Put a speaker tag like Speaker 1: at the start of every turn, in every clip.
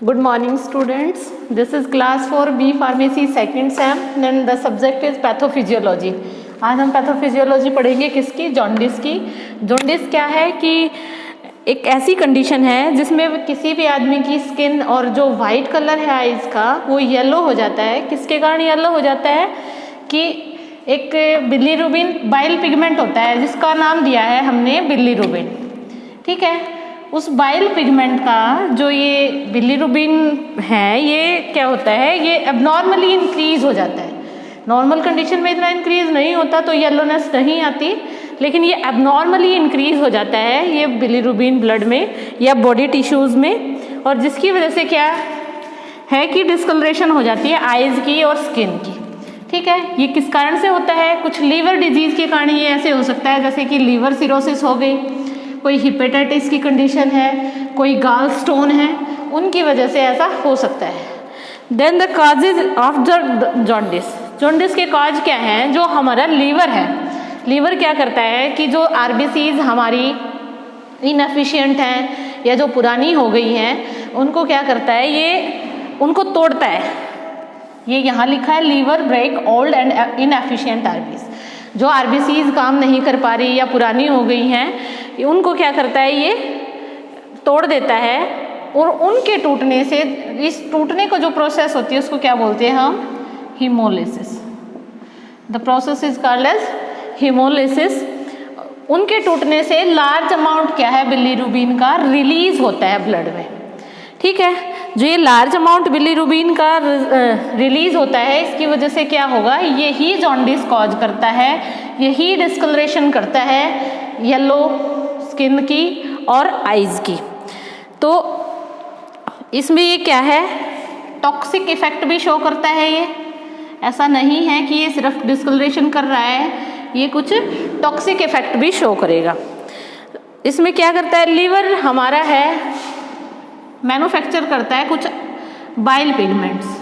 Speaker 1: Good morning students. This is class 4 B Pharmacy second sem and the subject is pathophysiology. आज हम pathophysiology पढ़ेंगे किसकी? Jaundice की। Jaundice क्या है कि एक ऐसी कंडीशन है जिसमें किसी भी आदमी की स्किन और जो वाइट कलर है आइज का वो येलो हो जाता है। किसके कारण येलो हो जाता है? कि एक बिलीरुबिन बाइल पिगमेंट होता है जिसका नाम दिया है हमने बिलीरुबिन। ठीक है, उस बाइल पिगमेंट का जो ये बिलीरुबिन है ये क्या होता है, ये एबनॉर्मली इंक्रीज हो जाता है। नॉर्मल कंडीशन में इतना इंक्रीज नहीं होता तो येलोनेस नहीं आती, लेकिन ये एबनॉर्मली इंक्रीज हो जाता है ये बिलीरुबिन ब्लड में या बॉडी टिश्यूज में, और जिसकी वजह से क्या है कि डिस्कलरेशन हो जाती है आइज की और स्किन की। ठीक है, ये किस कारण से होता है? कुछ लीवर डिजीज के कारण ये ऐसे हो सकता है, जैसे कि लीवर सिरोसिस हो गई, कोई हिपेटाइटिस की कंडीशन है, कोई गाल स्टोन है, उनकी वजह से ऐसा हो सकता है। Then the causes of the jaundice. Jaundice के काज क्या हैं? जो हमारा लीवर है, लीवर क्या करता है कि जो आरबीसीज हमारी इनएफिशिएंट हैं या जो पुरानी हो गई हैं उनको क्या करता है, ये उनको तोड़ता है। ये यहाँ लिखा है liver break old and inefficient RBC. जो आरबीसीज काम नहीं कर पा रही या पुरानी हो गई हैं उनको क्या करता है, ये तोड़ देता है, और उनके टूटने से, इस टूटने को जो प्रोसेस होती है उसको क्या बोलते हैं हम? Haemolysis. The process is called as haemolysis. उनके टूटने से लार्ज अमाउंट क्या है बिलीरुबिन का रिलीज होता है ब्लड में। ठीक है, जो ये लार्ज अमाउंट बिलीरुबिन का रिलीज होता है इसकी वजह से क्या होगा, यही जॉन्डिस कॉज करता है, यही डिस्कलरेशन करता है येलो स्किन की और आइज की। तो इसमें ये क्या है, टॉक्सिक इफेक्ट भी शो करता है। ये ऐसा नहीं है कि ये सिर्फ डिस्कलरेशन कर रहा है, ये कुछ टॉक्सिक इफेक्ट भी शो करेगा। इसमें क्या करता है, लीवर हमारा है मैन्युफैक्चर करता है कुछ बाइल पिगमेंट्स।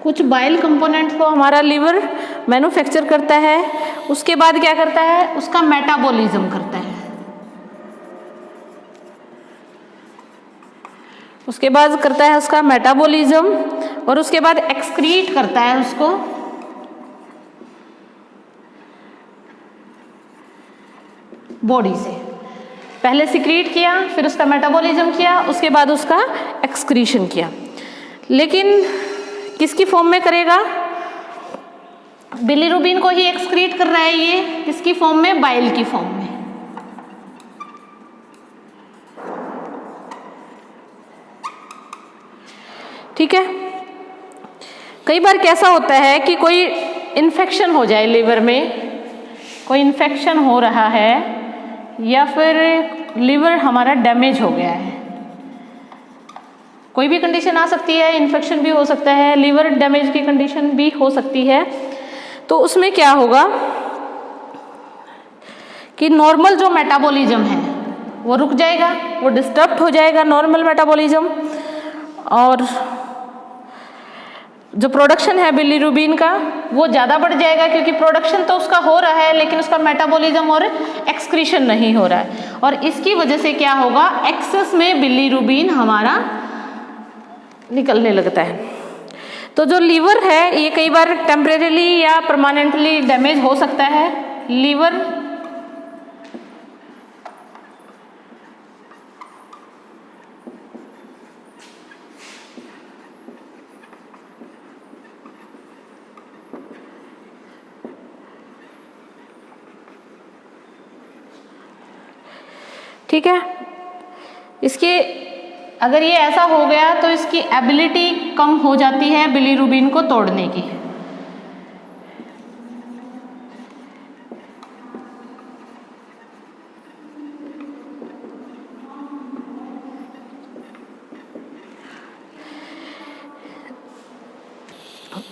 Speaker 1: कुछ बाइल कंपोनेंट्स को हमारा लीवर मैन्युफैक्चर करता है। उसके बाद क्या करता है, उसका मेटाबॉलिज्म करता है। उसके बाद करता है उसका मेटाबॉलिज्म, और उसके बाद एक्सक्रीट करता है उसको बॉडी से। पहले सिक्रीट किया, फिर उसका मेटाबॉलिज्म किया, उसके बाद उसका एक्सक्रीशन किया। लेकिन किसकी फॉर्म में करेगा? बिलीरुबिन को ही एक्सक्रीट कर रहा है ये, किसकी फॉर्म में? बाइल की फॉर्म में। ठीक है, कई बार कैसा होता है कि कोई इन्फेक्शन हो जाए लीवर में, कोई इन्फेक्शन हो रहा है या फिर लीवर हमारा डैमेज हो गया है, कोई भी कंडीशन आ सकती है, इन्फेक्शन भी हो सकता है, लीवर डैमेज की कंडीशन भी हो सकती है। तो उसमें क्या होगा कि नॉर्मल जो मेटाबॉलिज्म है वो रुक जाएगा, वो डिस्टर्ब हो जाएगा नॉर्मल मेटाबॉलिज्म, और जो प्रोडक्शन है बिलीरुबिन का वो ज़्यादा बढ़ जाएगा, क्योंकि प्रोडक्शन तो उसका हो रहा है लेकिन उसका मेटाबॉलिज्म और एक्सक्रीशन नहीं हो रहा है, और इसकी वजह से क्या होगा, एक्सेस में बिलीरुबिन हमारा निकलने लगता है। तो जो लीवर है ये कई बार टेम्परेरीली या परमानेंटली डैमेज हो सकता है। लीवर ठीक है, इसके अगर ये ऐसा हो गया तो इसकी एबिलिटी कम हो जाती है बिलीरुबिन को तोड़ने की।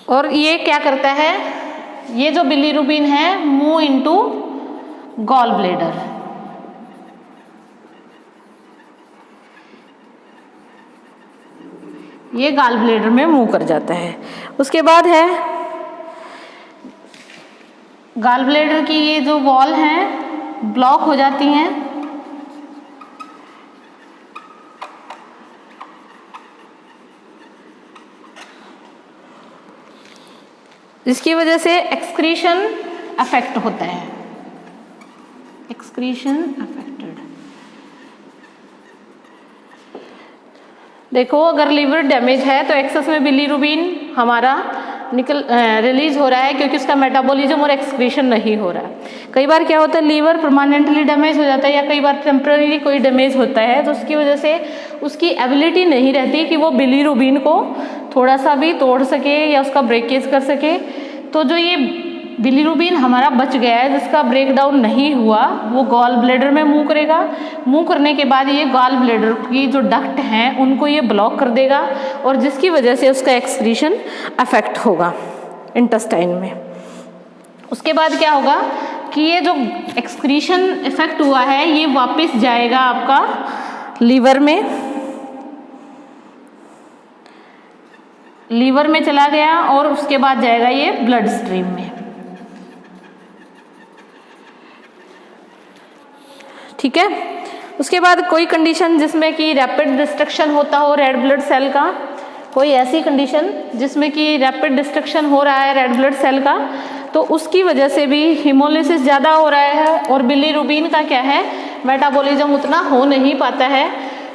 Speaker 1: और ये क्या करता है, ये जो बिलीरुबिन है मूव इनटू गॉल ब्लैडर। ये गॉल ब्लैडर में मूव कर जाता है। उसके बाद है गॉल ब्लैडर की ये जो वॉल हैं ब्लॉक हो जाती हैं, जिसकी वजह से एक्सक्रीशन अफेक्ट होता है, एक्सक्रीशन अफेक्टेड। देखो अगर लीवर डैमेज है तो एक्सेस में बिलीरुबिन हमारा रिलीज हो रहा है, क्योंकि उसका मेटाबॉलिज्म और एक्सक्रीशन नहीं हो रहा है। कई बार क्या होता है लीवर परमानेंटली डैमेज हो जाता है या कई बार टेम्पररी कोई डैमेज होता है, तो उसकी वजह से उसकी एबिलिटी नहीं रहती कि वो बिलीरुबिन को थोड़ा सा भी तोड़ सके या उसका ब्रेकेज कर सके। तो जो ये बिलीरुबिन हमारा बच गया है, जिसका ब्रेकडाउन नहीं हुआ, वो गॉल ब्लैडर में मूव करेगा। मूव करने के बाद ये गॉल ब्लैडर की जो डक्ट हैं उनको ये ब्लॉक कर देगा, और जिसकी वजह से उसका एक्सक्रीशन अफेक्ट होगा इंटेस्टाइन में। उसके बाद क्या होगा कि ये जो एक्सक्रीशन इफेक्ट हुआ है ये वापस जाएगा आपका लीवर में, लीवर में चला गया और उसके बाद जाएगा ये ब्लड स्ट्रीम में। ठीक है। उसके बाद कोई कंडीशन जिसमें कि रैपिड डिस्ट्रक्शन होता हो रेड ब्लड सेल का, कोई ऐसी कंडीशन जिसमें कि रैपिड डिस्ट्रक्शन हो रहा है रेड ब्लड सेल का, तो उसकी वजह से भी हिमोलिसिस ज़्यादा हो रहा है और बिलीरुबिन का क्या है मेटाबॉलिज्म उतना हो नहीं पाता है,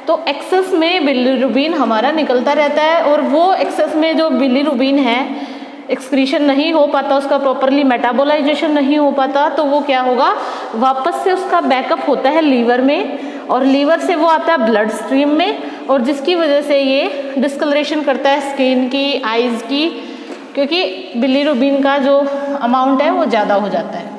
Speaker 1: तो एक्सेस में बिलीरुबिन हमारा निकलता रहता है, और वो एक्सेस में जो बिलीरुबिन है एक्सक्रीशन नहीं हो पाता, उसका प्रॉपरली मेटाबोलाइजेशन नहीं हो पाता, तो वो क्या होगा वापस से उसका बैकअप होता है लीवर में, और लीवर से वो आता है ब्लड स्ट्रीम में, और जिसकी वजह से ये डिस्कलरेशन करता है स्किन की, आइज़ की, क्योंकि बिलीरुबिन का जो अमाउंट है वो ज़्यादा हो जाता है।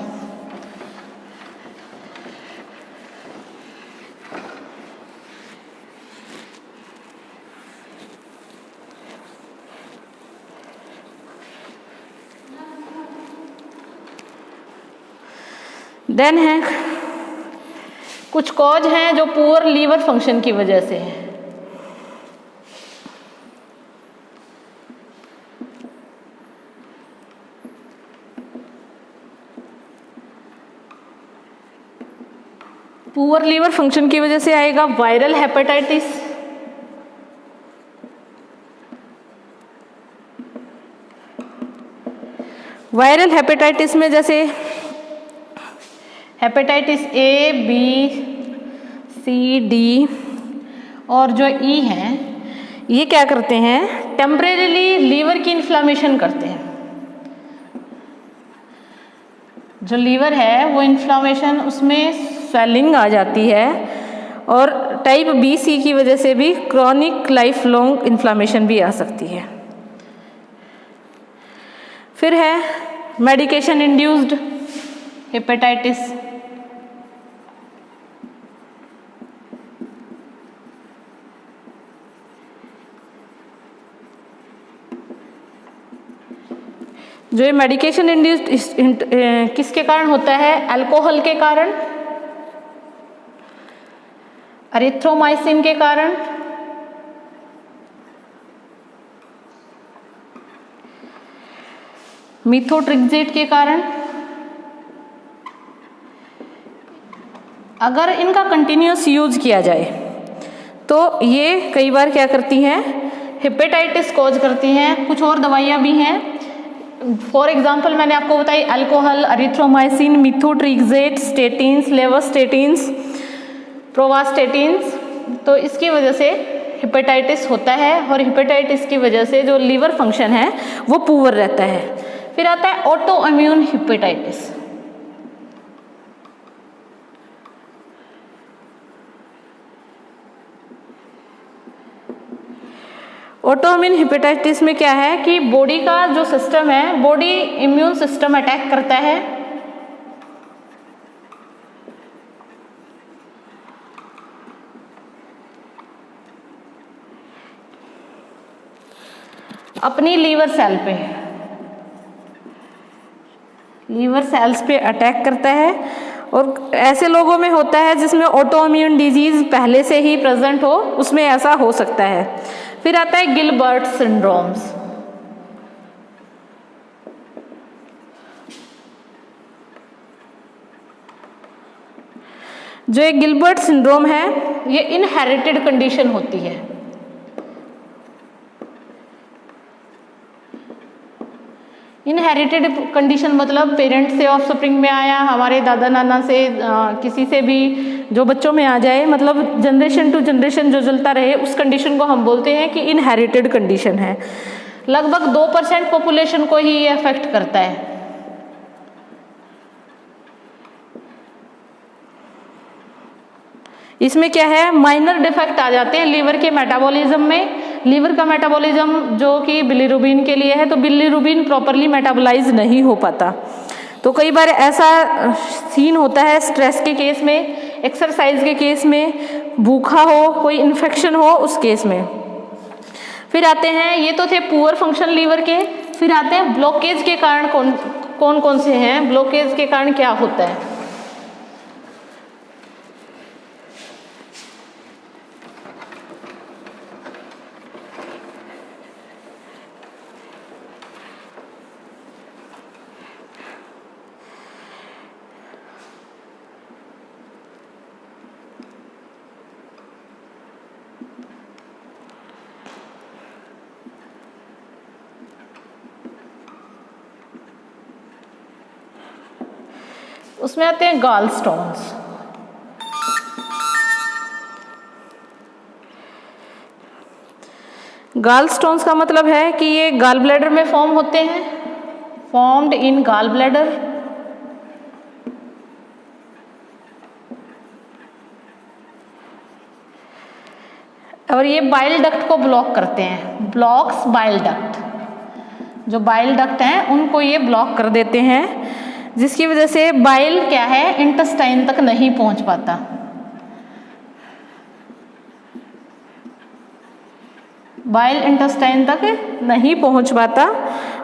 Speaker 1: देन है कुछ कॉज हैं जो पुअर लीवर फंक्शन की वजह से है। पुअर लीवर फंक्शन की वजह से आएगा वायरल हेपेटाइटिस, वायरल हेपेटाइटिस में जैसे hepatitis A, B, C, D और जो ई हैं, ये क्या करते हैं टेम्परेरीली लीवर की इन्फ्लामेशन करते हैं। जो लीवर है वो इन्फ्लामेशन, उसमें स्वेलिंग आ जाती है, और टाइप बी, सी की वजह से भी क्रॉनिक लाइफ लॉन्ग इन्फ्लामेशन भी आ सकती है। फिर है मेडिकेशन इंड्यूस्ड हेपेटाइटिस, जो ये मेडिकेशन इंड्यूस्ड किसके कारण होता है, अल्कोहल के कारण, एरिथ्रोमाइसिन के कारण, मिथोट्रिक्सेट के कारण। अगर इनका कंटिन्यूस यूज किया जाए तो ये कई बार क्या करती हैं हेपेटाइटिस कॉज करती हैं। कुछ और दवाइयाँ भी हैं, फॉर एग्जाम्पल मैंने आपको बताई अल्कोहल, एरिथ्रोमाइसिन, मिथोट्रिक्सेट, स्टेटिन्स, लेवोस्टेटिन्स, प्रोवास्टेटिन्स। तो इसकी वजह से हेपेटाइटिस होता है, और हेपेटाइटिस की वजह से जो लीवर फंक्शन है वो पुअर रहता है। फिर आता है auto immune hepatitis. Autoimmune hepatitis में क्या है कि बॉडी का जो सिस्टम है, बॉडी इम्यून सिस्टम अटैक करता है, अपनी लीवर सेल पे, लीवर सेल्स पे अटैक करता है, और ऐसे लोगों में होता है जिसमें ऑटोइम्यून डिजीज पहले से ही प्रेजेंट हो, उसमें ऐसा हो सकता है। फिर आता है गिलबर्ट सिंड्रोम्स। जो एक गिलबर्ट सिंड्रोम है ये इनहेरिटेड कंडीशन होती है। इनहेरिटेड कंडीशन मतलब पेरेंट्स से ऑफस्प्रिंग में आया, हमारे दादा नाना से, किसी से भी जो बच्चों में आ जाए, मतलब जनरेशन टू जनरेशन जो चलता रहे, उस कंडीशन को हम बोलते हैं कि इनहेरिटेड कंडीशन है। लगभग 2% पॉपुलेशन को ही ये अफेक्ट करता है। इसमें क्या है, माइनर डिफेक्ट आ जाते हैं लीवर के मेटाबॉलिज्म में। लीवर का मेटाबॉलिज्म जो कि बिलीरुबिन के लिए है, तो बिलीरुबिन प्रॉपरली मेटाबोलाइज नहीं हो पाता। तो कई बार ऐसा सीन होता है स्ट्रेस के केस में, एक्सरसाइज के केस में, भूखा हो, कोई इन्फेक्शन हो, उस केस में। फिर आते हैं, ये तो थे पुअर फंक्शन लीवर के। फिर आते हैं ब्लॉकेज के कारण कौन कौन से हैं, ब्लॉकेज के कारण क्या होता है। उसमें आते हैं गॉल स्टोन्स। गॉल स्टोन्स का मतलब है कि ये गॉल ब्लैडर में फॉर्म होते हैं, फॉर्म्ड इन गॉल ब्लैडर। और ये बाइल डक्ट को ब्लॉक करते हैं, ब्लॉक्स बाइल डक्ट। जो बाइल डक्ट हैं उनको ये ब्लॉक कर देते हैं, जिसकी वजह से बाइल क्या है, इंटेस्टाइन तक नहीं पहुंच पाता। बाइल इंटेस्टाइन तक नहीं पहुंच पाता,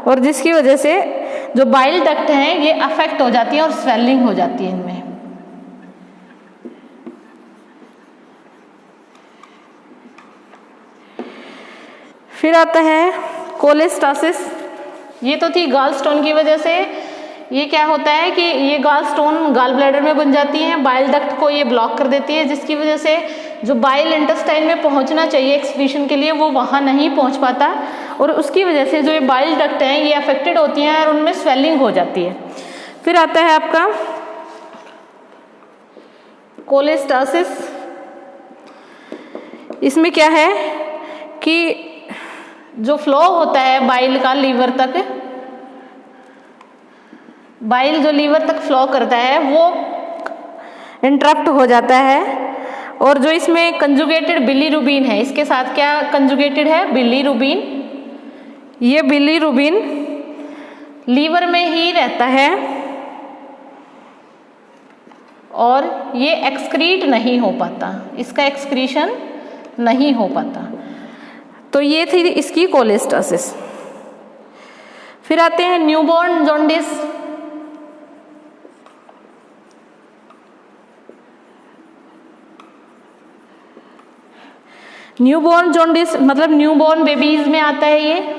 Speaker 1: और जिसकी वजह से जो बाइल डक्ट हैं ये अफेक्ट हो जाती है और स्वेलिंग हो जाती है इनमें। फिर आता है कोलेस्टासिस। ये तो थी गॉल स्टोन की वजह से। ये क्या होता है कि ये गॉल स्टोन गॉल ब्लैडर में बन जाती है, बाइल डक्ट को ये ब्लॉक कर देती है, जिसकी वजह से जो बाइल इंटेस्टाइन में पहुंचना चाहिए एक्सक्रीशन के लिए वो वहां नहीं पहुंच पाता, और उसकी वजह से जो ये बाइल डक्ट हैं ये अफेक्टेड होती हैं और उनमें स्वेलिंग हो जाती है। फिर आता है आपका कोलेस्टासिस। इसमें क्या है कि जो फ्लो होता है बाइल का लीवर तक, बाइल जो लीवर तक फ्लो करता है वो इंटरप्ट हो जाता है, और जो इसमें कंजुगेटेड बिलीरुबिन है, इसके साथ क्या कंजुगेटेड है, बिलीरुबिन। ये बिलीरुबिन लीवर में ही रहता है और ये एक्सक्रीट नहीं हो पाता, इसका एक्सक्रीशन नहीं हो पाता। तो ये थी इसकी कोलेस्टासिस। फिर आते हैं न्यूबॉर्न जॉन्डिस। न्यूबॉर्न जॉन्डिस मतलब न्यूबॉर्न बेबीज में आता है ये।